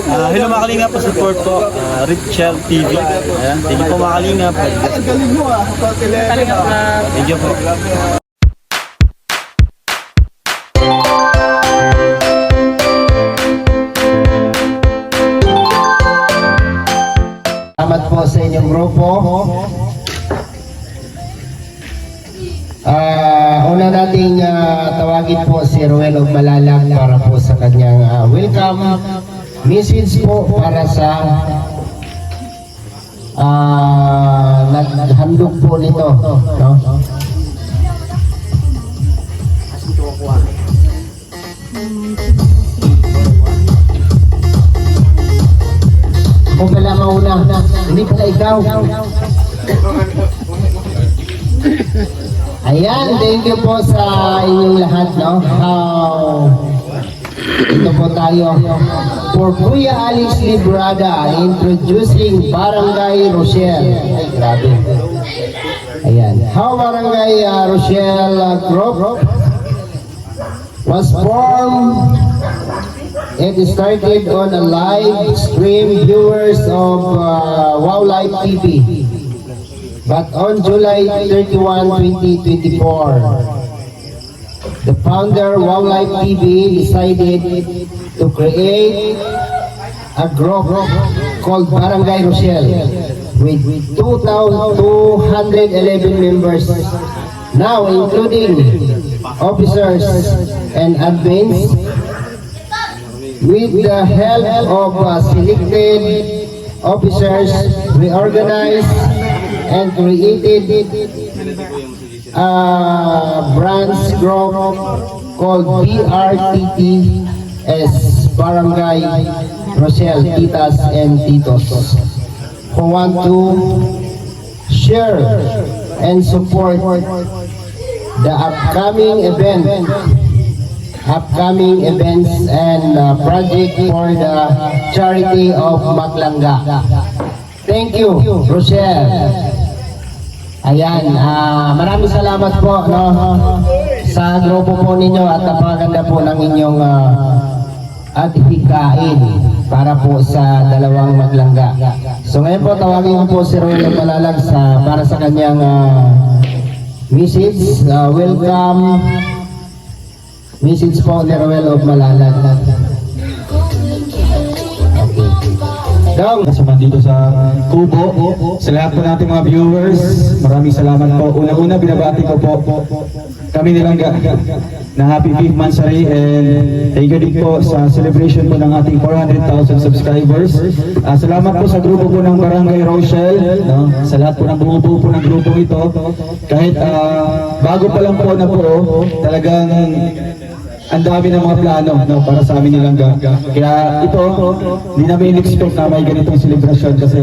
Hello mga kalingap, support po Richel TV. Ayan, thank you po mga kalingap. Thank you po. Salamat po sa inyong grupo. Una nating tawagin po si Ruel of Malalag para po sa kanyang welcome message po para sa naghandog po nito, no? Kung pala mauna, hindi pala ikaw. Ayan, thank you po sa inyong lahat, no? Ito po tayo. For Kuya Alex Librada, introducing Barangay Rochelle. Ay, grabe. Ayan. How Barangay Rochelle Group was formed. It started on a live stream viewers of Wow Live TV. But on July 31, 2024, the founder Wow Live TV decided to create a group called Barangay Rochelle with 2,211 members now, including officers and admins. With the help of selected officers, we organized and created a branch group called BRTTS, Barangay Rochelle Titas and Titos, who want to share and support the upcoming events and project for the charity of Maglanga. Thank you, Rochelle. Ayan, maraming salamat po, no, sa grupo po ninyo at napakaganda po ng inyong adhikain para po sa dalawang Maglanga. So ngayon po tawagin ko po si Ruel Malalag para sa kanyang message. Welcome message po ni Ruel of Malalag. Kasama dito sa Kubo, sa lahat po nating mga viewers, maraming salamat po. Una-una binabati ko po kami Nilangga na happy 5th Mansari, and thank you din po sa celebration po ng ating 400,000 subscribers. Salamat po sa grupo po ng Barangay Rochelle, no? Sa lahat po ng bumubuo po ng grupo ito. Kahit bago pa lang po na po, talagang ang dami ng mga plano, no, para sa amin Nilangga. Kaya ito, hindi namin in-expect na may ganitong celebration kasi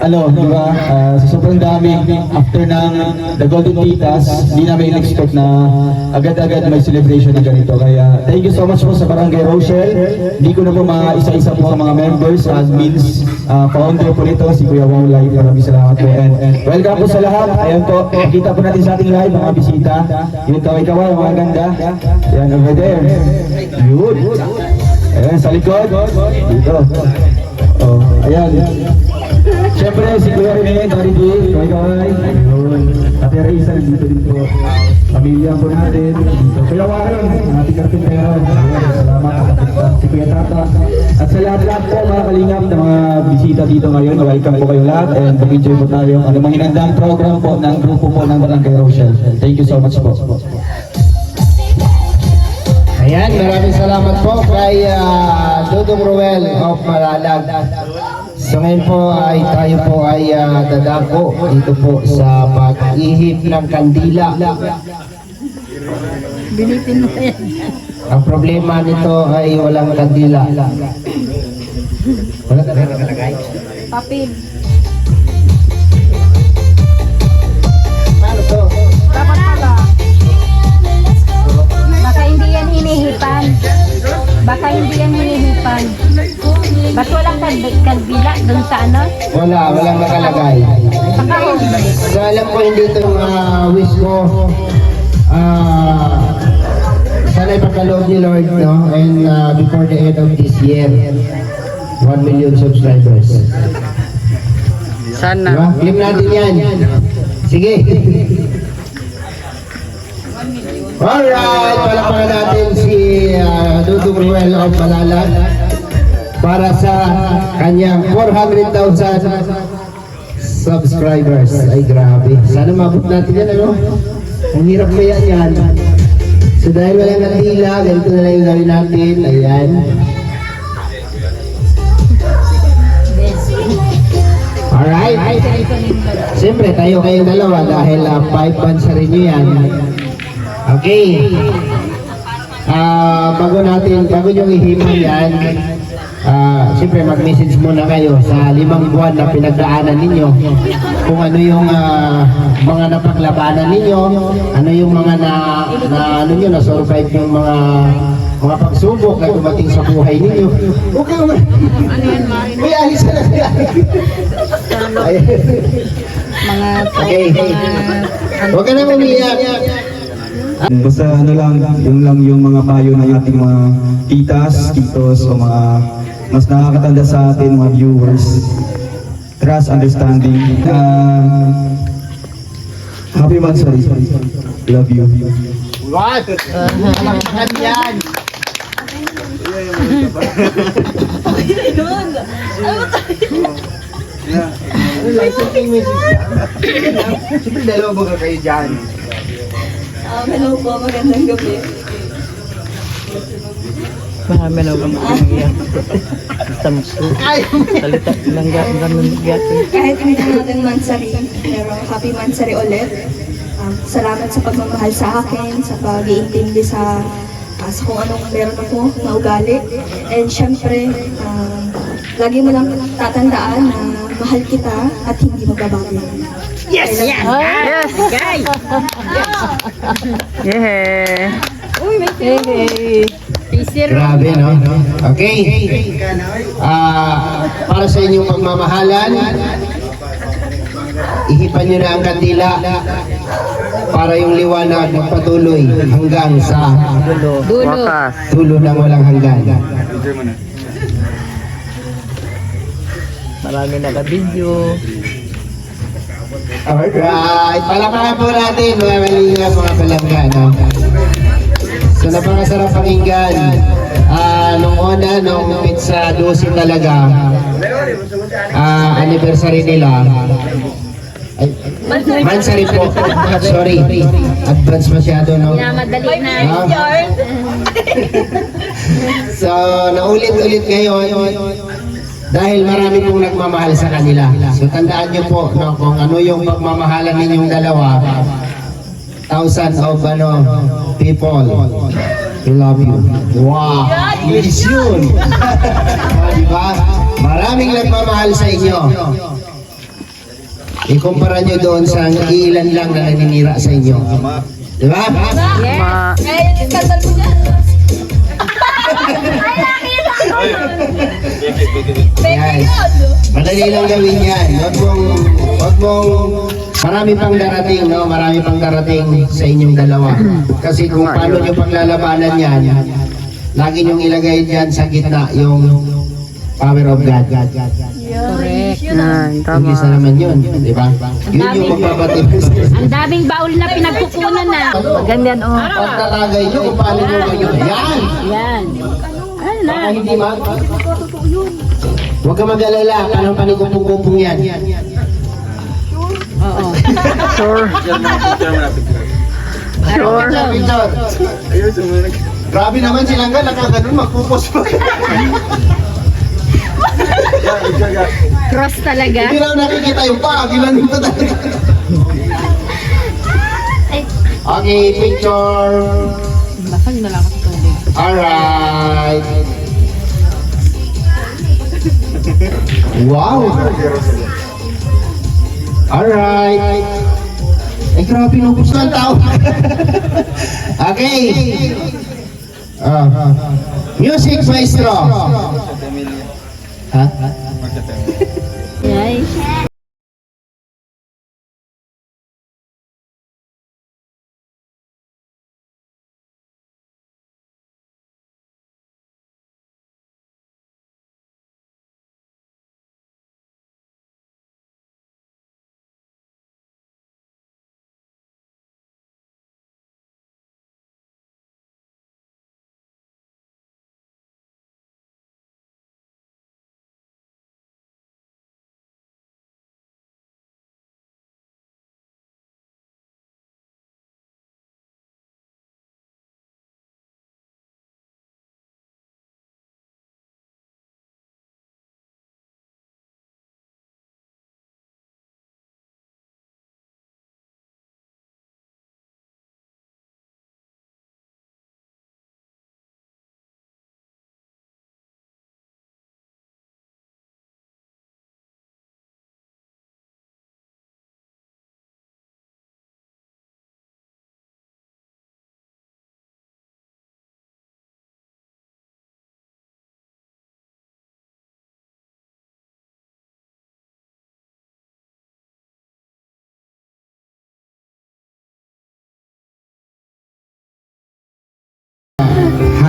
di ba, sa sobrang dami after ng The Golden Titas, hindi namin in-expect na agad-agad may celebration na ganito. Kaya thank you so much po sa Barangay Rochelle. Hindi ko na po isa-isa po ang mga members, admins, founder po nito, si Kuya Wow Live. Maraming salamat po. And welcome po sa lahat. Ayan po, makita po natin sa ating live mga bisita. Yung kaway-kaway, mga ganda. Ayan, over there. Yun. Ayan, sa likod. Dito. Oh, ayan. Siyempre, si Kuya Rene, Dari D, kaway-kaway. Ayun. Ate Reza, dito din po. Pamilya po natin. Dito. Kuya Warren, ating karpintero. Salamat. Si Kuya Tata. At sa lahat-lahat po, mga kalingap na mga bisita dito ngayon, welcome po kayo lahat. And mag-enjoy po tayo. Ano mga hinandang program po ng grupo po ng Barangay Rochelle. Thank you so much po. Ayan, maraming salamat po kay Dudong Ruel of Malalag. So ngayon po ay tayo po ay dadako dito po sa pag-ihip ng kandila. Binitin mo yan. Ang problema nito ay walang kandila. Wala ka nakalagay? Papel. Paano to? Dapat pala. Baka hindi yan hinihipan. Baka hindi yan hinihipan. Ba't walang kandila doon sa ano? Walang nakalagay. Baka So alam ko hindi itong wish ko. Sana ipagkaloob ni Lord, no? And before the end of this year. 1 million subscribers. Sana. Diba? Claim natin yan. Sige. Alright, palakpakan natin si Dudong Ruel of Malala para sa kanyang 400,000 subscribers. Ay, grabe. Sana mabot natin yan, ano? Ang hirap kaya yan. So dahil walang natila, ganito na lang yung gawin natin. Ayan. Alright. Siyempre, tayo kayong dalawa dahil 5 months na rin nyo yan. Okay. Bago nyo ihiman yan, siyempre mag-message muna kayo sa 5 buwan na pinagdaanan ninyo. Kung ano yung mga napaglabanan ninyo, ano yung mga na-survive yung mga pagsubok na dumating sa buhay ninyo. Okay naman. May alis na Okay. Huwag ka na umiyak. Basta ano lang, yun lang yung mga payo ng ating mga titas, titos, o mga mas nakakatanda sa atin, mga viewers. Trust, understanding. Happy Mansari. Love you. What? Malakhan yan. Siyempre dalawa ba kayo dyan? Hello po, magandang gabi. Marami na akong iyak. Basta salita lang ganun gato. Kahit hindi natin Mansari, pero happy Mansari ulit. Salamat sa pagmamahal sa akin, sa pag-iintindi sa kung anong meron ako na ugali. And syempre, lagi mo lang tatandaan na mahal kita at hindi magbabago. Yes! Yes! Yes! Guys! Yeah! Grabe, no? Okay. Para sa inyong pagmamahalan, ihipan nyo na ang kandila para yung liwanag magpatuloy hanggang sa Wakas. dulo ng walang hanggan. Marami naka-video. Alright, palakpakan po natin mga kalingap, mga palangga, no? So napakasarap pakinggan. Nung una, nung pizza 12 talaga, anniversary nila. Ay, Mansari po. Sorry, advance masyado, no? Madali na. So, naulit-ulit ngayon dahil marami pong nagmamahal sa kanila. So, tandaan nyo po, no, kung ano yung pagmamahalan ninyong dalawa, thousands of people. We love you. Wow! Yes yun! Diba? Maraming nagmamahal sa inyo. Ikumpara nyo doon sa ilan lang na naninira sa inyo. Diba? Yan. Madali lang gawin yan. Huwag mong, marami pang darating, no? Marami pang darating sa inyong dalawa. Kasi kung paano nyo paglalabanan yan, lagi nyong ilagay dyan sa gitna yung power of God. Correct. English na naman yun, di ba? Yun yung magpapatibis. Ang daming baul na pinagkukunan na. Ganyan oh. Pagtatagay nyo kung paano nyo ganyan. Yan! Yan. Ano na? Baka hindi ma... Huwag ka mag-alala, parang panigumpong-gumpong yan. Oo. Sure. Sure. Picture. Grabe naman silang ka, nakaganon, magpupos pa. Cross talaga. Hindi lang nakikita yung paa, gilanin pa talaga. Okay, picture. Basag na lang ako sa tubig. Alright. Wow. Alright. Ay, grabe, nubos na ang tao. Okay. Music maestro. Ha? Yay.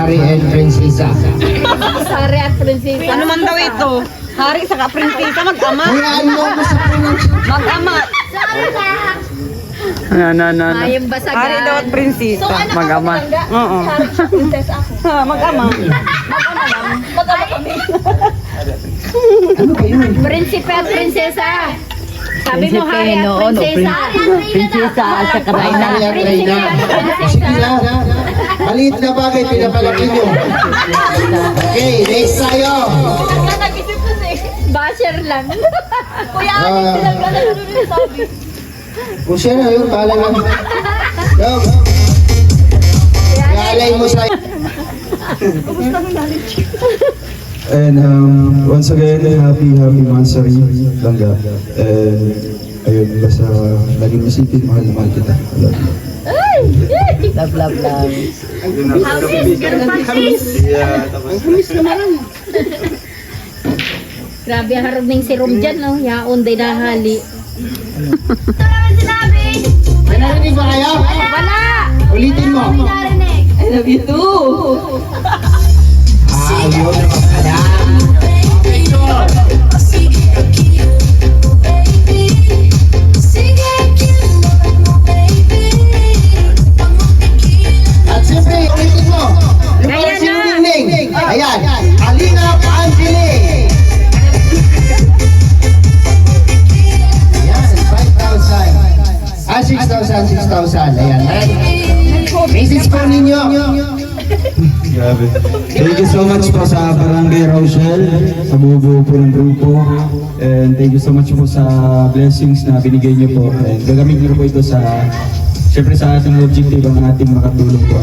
Hari and Prinsesa. Sorry at prinsesa. Ano man daw ito? Hari sa prinsesa, mag-ama. Hayaan mo ako sa pronunciation. Mag-ama. Mayang basagan. Hari daw at prinsesa. Mag-ama. Oo. Princess ako. Mag-ama. Ano ba yun? Prinsipe at prinsesa. Sabi mo, hari at prinsesa. Prinsesa at saka Reyna. Reyna. Sige na. Maliit na bagay, pinapalaki nyo. Okay, next tayo. Basher lang. Kuya, Kung siya na yun, bahala na. Dog. Ialay mo sa... And once again, happy Mansari Langga. And ayun, basta laging isipin, mahal na mahal kita. I love you. Love, love, love. Grabe ang haruming si Rom dyan, no? Yaon day nahali. May narinig ba kayo? Wala! Ulitin mo. I love you too. Ayun na pala. At siyempre, ulitin mo. Yung Ayan parang na. sinuningning. Ayan. Alina Angeli. Ayan, 5,000. 6,000. Ayan. Message po ninyo. Grabe. Thank you so much po sa Barangay Rochelle, sa buo po ng grupo. And thank you so much po sa blessings na binigay niyo po. And gagamitin niyo po ito sa, syempre sa ating objective ang ating makatulong po.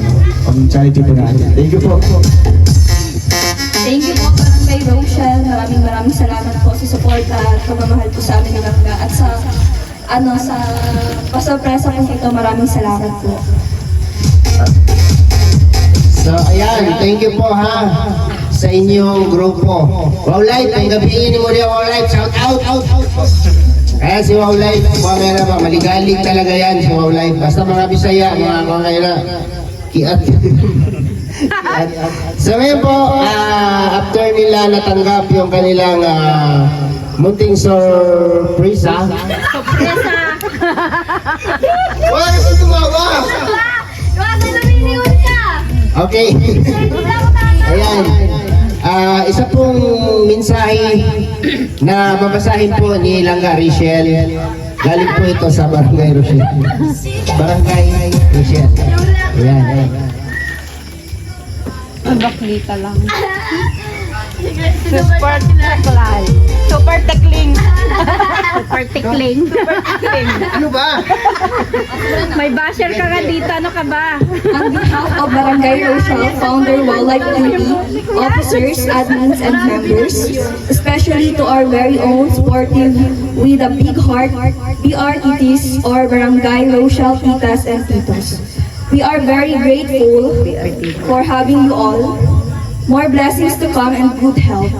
Pang charity po natin. Thank you po. Thank you po Barangay Rochelle. Maraming salamat po sa support at pagmamahal po sa amin ng Langga. At sa pasurpresa po ito, maraming salamat po. So, ayan, thank you po ha sa inyong grupo. Wow Life, ang gabihin ni mo niya Wow Life, shout out! Kaya si Wow Life, mga ba, maligalig talaga yan si Wow Life. Basta mga Bisaya, mga kaila, kiat. So ngayon po, after nila natanggap yung kanilang munting sorpresa. Sorpresa! Wala kasi tumawa! Okay. Ayan. Isa pong mensahe na babasahin po ni Langga Richelle. Galing po ito sa Barangay Rochelle. Barangay Rochelle. Ayan. Baklita lang. Super taklay. Super takling. Super tikling. Ano ba? May basher ka nga dito, ano ka ba? On behalf of Barangay Rochelle, Founder Wildlife Duty, officers, admins, and members, especially to our very own sportive with a big heart, BRTTs or Barangay Rochelle Titas and Titos. We are very grateful for having you all. More blessings to come and good health.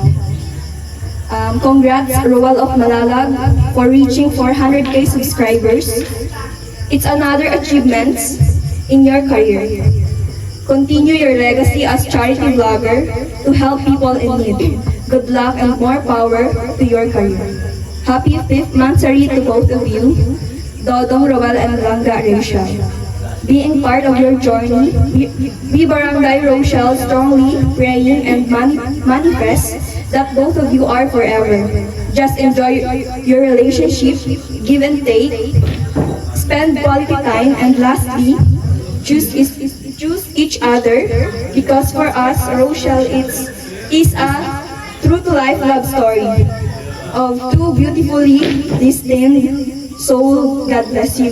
Congrats, Roel of Malalag, for reaching 400k subscribers. It's another achievement in your career. Continue your legacy as charity vlogger to help people in need. Good luck and more power to your career. Happy 5th Mansari to both of you, Dodong, Roel, and Langga Rachel. Being part of your journey, we Barangay Rochelle strongly praying and manifest that both of you are forever. Just enjoy your relationship, give and take, spend quality time, and lastly, choose each other, because for us, Rochelle is a true-to-life love story of two beautifully destined souls. God bless you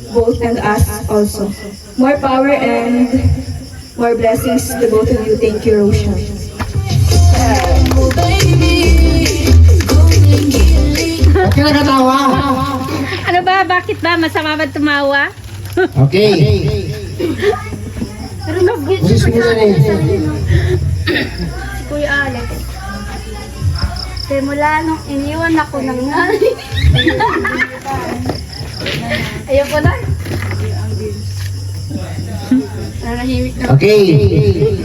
both and us also. More power and more blessings to both of you. Thank you, Rochelle. Okay na katawa? Ano ba? Bakit ba? Masama ba tumawa? Okay. Busis mo na Kuya Alex, simula nung iniwan ako ng nanay. Ayoko na. Okay.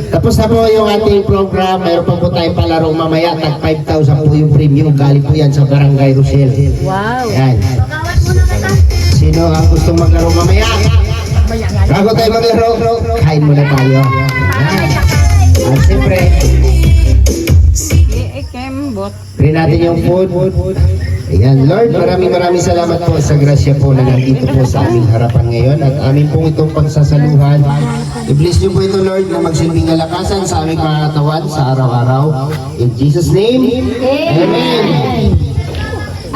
Tapos na po yung ating program. Mayroon pa po tayong palaro mamaya. Tag 5,000 po yung premium. Galing po yan sa Barangay Rosel. Wow. Yan. Sino ang gustong maglaro mamaya? Bago tayo maglaro, kain muna tayo. Yan. At siyempre, rin natin yung food. Ayan, Lord, maraming salamat po sa grasya po na nandito po sa aming harapan ngayon at amin pong itong pagsasaluhan. I-bless niyo po ito, Lord, na magsilbing kalakasan sa aming mga katawan sa araw-araw. In Jesus' name, Amen.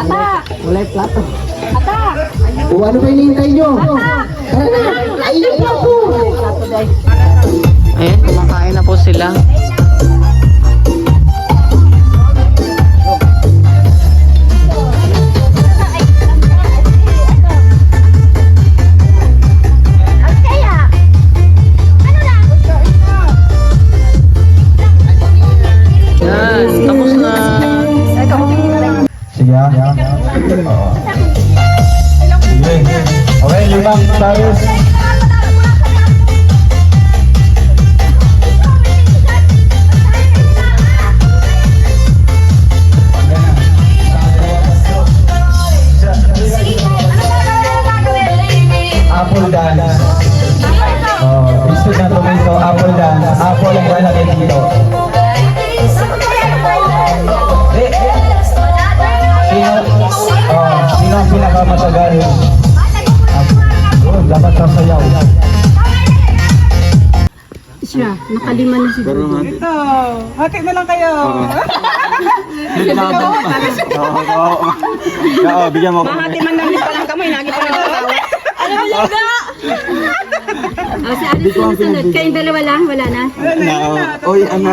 Ata! Wala yung plato. Ata! O ano ba hinihintay niyo? Tara na, ayun pa po. Ayan, kumakain na po sila. Yan, tapos na. Sige. Oo. Sige. Okay, 5 stars. Apple dance. Oh, gusto na tomato, apple dance. Apple ang lalaki dito. Sino ang pinakamatagal? Dapat sasayaw. Siya, nakalima na si Pero nga. Ito, hati na lang kayo. Oo, bigyan mo ako. Hati man lang pa lang kamay, lagi pa lang ako. si Alice susunod. Kayong dalawa lang, wala na. Oy, ano?